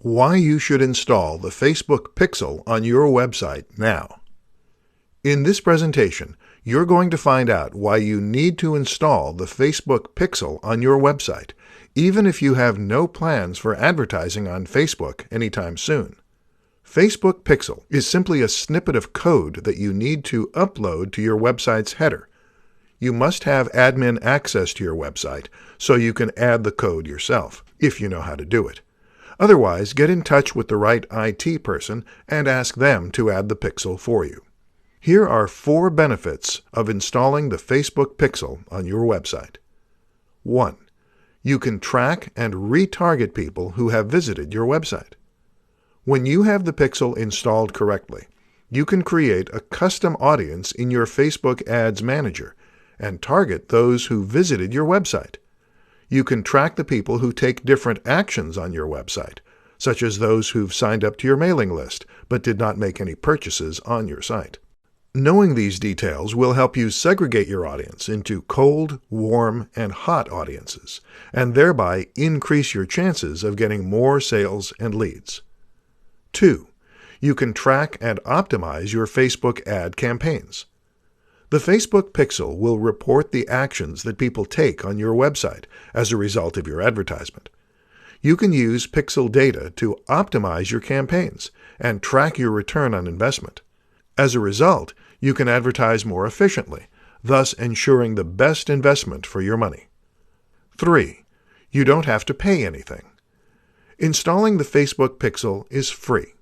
Why you should install the Facebook Pixel on your website now. In this presentation, you're going to find out why you need to install the Facebook Pixel on your website, even if you have no plans for advertising on Facebook anytime soon. Facebook Pixel is simply a snippet of code that you need to upload to your website's header. You must have admin access to your website so you can add the code yourself, if you know how to do it. Otherwise, get in touch with the right IT person and ask them to add the Pixel for you. Here are 4 benefits of installing the Facebook Pixel on your website. 1. You can track and retarget people who have visited your website. When you have the Pixel installed correctly, you can create a custom audience in your Facebook Ads Manager and target those who visited your website. You can track the people who take different actions on your website, such as those who've signed up to your mailing list but did not make any purchases on your site. Knowing these details will help you segregate your audience into cold, warm, and hot audiences, and thereby increase your chances of getting more sales and leads. 2. You can track and optimize your Facebook ad campaigns. The Facebook Pixel will report the actions that people take on your website as a result of your advertisement. You can use Pixel data to optimize your campaigns and track your return on investment. As a result, you can advertise more efficiently, thus ensuring the best investment for your money. 3. You don't have to pay anything. Installing the Facebook Pixel is free.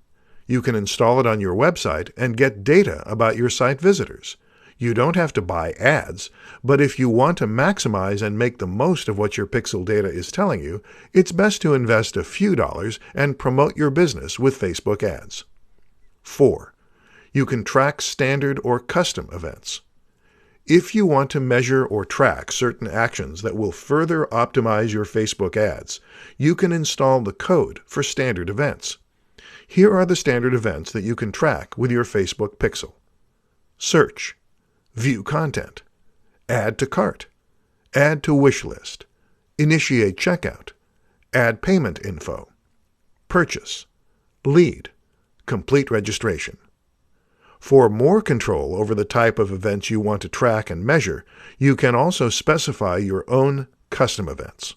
You can install it on your website and get data about your site visitors. You don't have to buy ads, but if you want to maximize and make the most of what your Pixel data is telling you, it's best to invest a few dollars and promote your business with Facebook ads. 4. You can track standard or custom events. If you want to measure or track certain actions that will further optimize your Facebook ads, you can install the code for standard events. Here are the standard events that you can track with your Facebook Pixel. Search, view content, add to cart, add to wish list, initiate checkout, add payment info, purchase, lead, complete registration. For more control over the type of events you want to track and measure, you can also specify your own custom events.